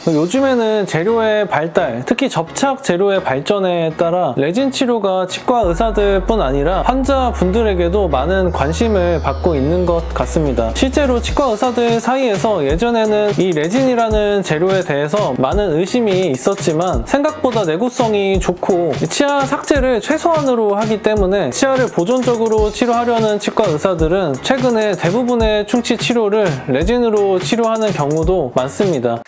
요즘에는 재료의 발달, 특히 접착 재료의 발전에 따라 레진 치료가 치과 의사들뿐 아니라 환자분들에게도 많은 관심을 받고 있는 것 같습니다. 실제로 치과 의사들 사이에서 예전에는 이 레진이라는 재료에 대해서 많은 의심이 있었지만 생각보다 내구성이 좋고 치아 삭제를 최소한으로 하기 때문에 치아를 보존적으로 치료하려는 치과 의사들은 최근에 대부분의 충치 치료를 레진으로 치료하는 경우도 많습니다.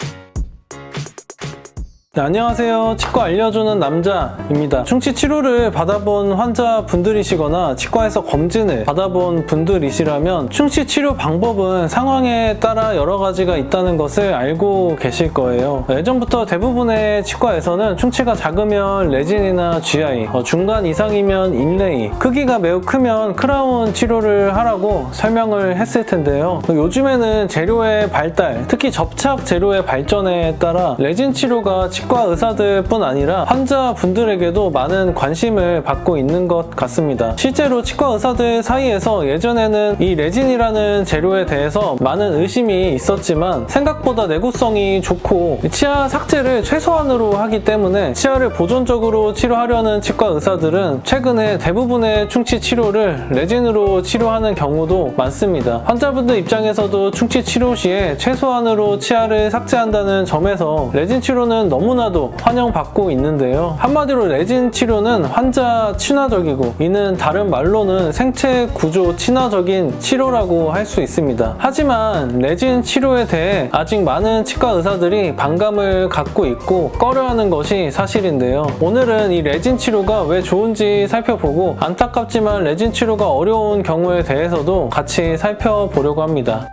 네, 안녕하세요. 치과 알려주는 남자입니다. 충치 치료를 받아본 환자분들이시거나 치과에서 검진을 받아본 분들이시라면 충치 치료 방법은 상황에 따라 여러 가지가 있다는 것을 알고 계실 거예요. 예전부터 대부분의 치과에서는 충치가 작으면 레진이나 GI, 중간 이상이면 인레이, 크기가 매우 크면 크라운 치료를 하라고 설명을 했을 텐데요. 요즘에는 재료의 발달, 특히 접착 재료의 발전에 따라 레진 치료가 치과 의사들뿐 아니라 환자분들에게도 많은 관심을 받고 있는 것 같습니다. 실제로 치과 의사들 사이에서 예전에는 이 레진이라는 재료에 대해서 많은 의심이 있었지만 생각보다 내구성이 좋고 치아 삭제를 최소한으로 하기 때문에 치아를 보존적으로 치료하려는 치과 의사들은 최근에 대부분의 충치 치료를 레진으로 치료하는 경우도 많습니다. 환자분들 입장에서도 충치 치료 시에 최소한으로 치아를 삭제한다는 점에서 레진 치료는 너무나도 환영받고 있는데요. 한마디로 레진 치료는 환자 친화적이고 이는 다른 말로는 생체 구조 친화적인 치료라고 할 수 있습니다. 하지만 레진 치료에 대해 아직 많은 치과 의사들이 반감을 갖고 있고 꺼려하는 것이 사실인데요. 오늘은 이 레진 치료가 왜 좋은지 살펴보고 안타깝지만 레진 치료가 어려운 경우에 대해서도 같이 살펴보려고 합니다.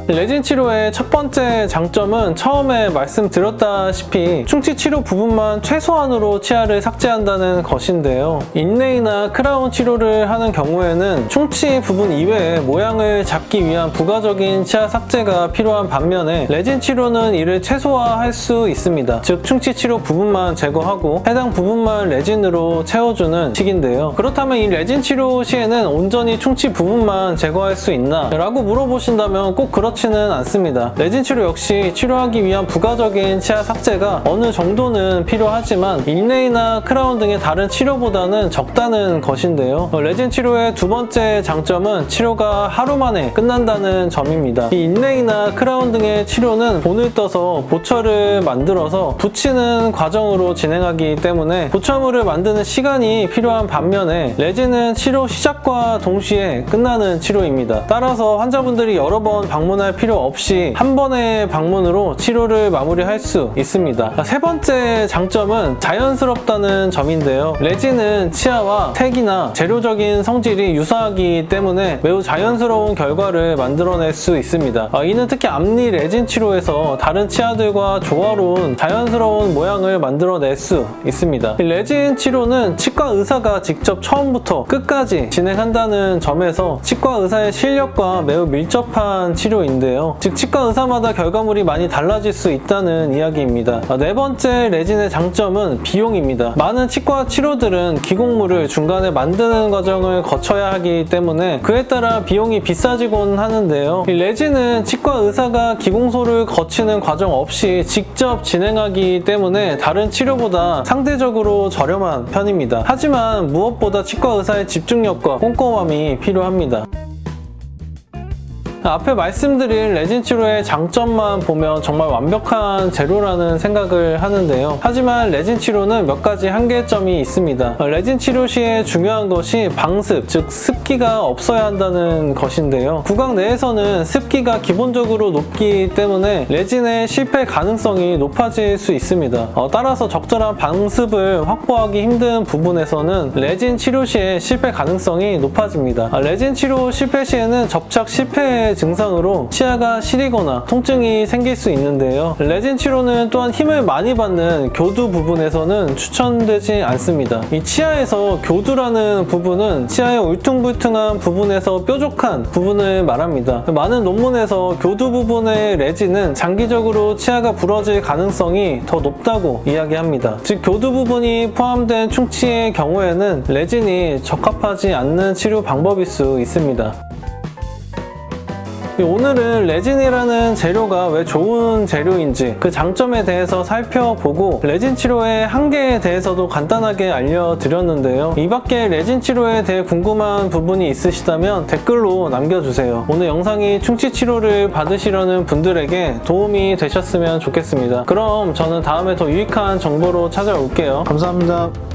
레진 치료의 첫 번째 장점은 처음에 말씀드렸다시피 충치 치료 부분만 최소한으로 치아를 삭제한다는 것인데요. 인레이나 크라운 치료를 하는 경우에는 충치 부분 이외에 모양을 잡기 위한 부가적인 치아 삭제가 필요한 반면에 레진 치료는 이를 최소화할 수 있습니다. 즉 충치 치료 부분만 제거하고 해당 부분만 레진으로 채워주는 식인데요. 그렇다면 이 레진 치료 시에는 온전히 충치 부분만 제거할 수 있나? 라고 물어보신다면 꼭 그렇지는 않습니다. 레진 치료 역시 치료하기 위한 부가적인 치아 삭제가 어느 정도는 필요하지만 인레이나 크라운 등의 다른 치료보다는 적다는 것인데요. 레진 치료의 두 번째 장점은 치료가 하루 만에 끝난다는 점입니다. 이 인레이나 크라운 등의 치료는 본을 떠서 보철을 만들어서 붙이는 과정으로 진행하기 때문에 보철물을 만드는 시간이 필요한 반면에 레진은 치료 시작과 동시에 끝나는 치료입니다. 따라서 환자분들이 여러 번 방문할 필요 없이 한 번의 방문으로 치료를 마무리할 수 있습니다. 세 번째 장점은 자연스럽다는 점인데요. 레진은 치아와 색이나 재료적인 성질이 유사하기 때문에 매우 자연스러운 결과를 만들어낼 수 있습니다. 이는 특히 앞니 레진 치료에서 다른 치아들과 조화로운 자연스러운 모양을 만들어낼 수 있습니다. 레진 치료는 치과 의사가 직접 처음부터 끝까지 진행한다는 점에서 치과 의사의 실력과 매우 밀접한 치료인데요. 즉 치과 의사마다 결과물이 많이 달라질 수 있다는 이야기입니다. 네 번째 레진의 장점은 비용입니다. 많은 치과 치료들은 기공물을 중간에 만드는 과정을 거쳐야 하기 때문에 그에 따라 비용이 비싸지곤 하는데요. 이 레진은 치과 의사가 기공소를 거치는 과정 없이 직접 진행하기 때문에 다른 치료보다 상대적으로 저렴한 편입니다. 하지만 무엇보다 치과 의사의 집중력과 꼼꼼함이 필요합니다. 앞에 말씀드린 레진 치료의 장점만 보면 정말 완벽한 재료라는 생각을 하는데요. 하지만 레진 치료는 몇 가지 한계점이 있습니다. 레진 치료 시에 중요한 것이 방습, 즉 습기가 없어야 한다는 것인데요. 구강 내에서는 습기가 기본적으로 높기 때문에 레진의 실패 가능성이 높아질 수 있습니다. 따라서 적절한 방습을 확보하기 힘든 부분에서는 레진 치료 시에 실패 가능성이 높아집니다. 레진 치료 실패 시에는 접착 실패 증상으로 치아가 시리거나 통증이 생길 수 있는데요. 레진 치료는 또한 힘을 많이 받는 교두 부분에서는 추천되지 않습니다. 이 치아에서 교두라는 부분은 치아의 울퉁불퉁한 부분에서 뾰족한 부분을 말합니다. 많은 논문에서 교두 부분의 레진은 장기적으로 치아가 부러질 가능성이 더 높다고 이야기합니다. 즉 교두 부분이 포함된 충치의 경우에는 레진이 적합하지 않는 치료 방법일 수 있습니다. 오늘은 레진이라는 재료가 왜 좋은 재료인지 그 장점에 대해서 살펴보고 레진 치료의 한계에 대해서도 간단하게 알려드렸는데요. 이 밖에 레진 치료에 대해 궁금한 부분이 있으시다면 댓글로 남겨주세요. 오늘 영상이 충치 치료를 받으시려는 분들에게 도움이 되셨으면 좋겠습니다. 그럼 저는 다음에 더 유익한 정보로 찾아올게요. 감사합니다.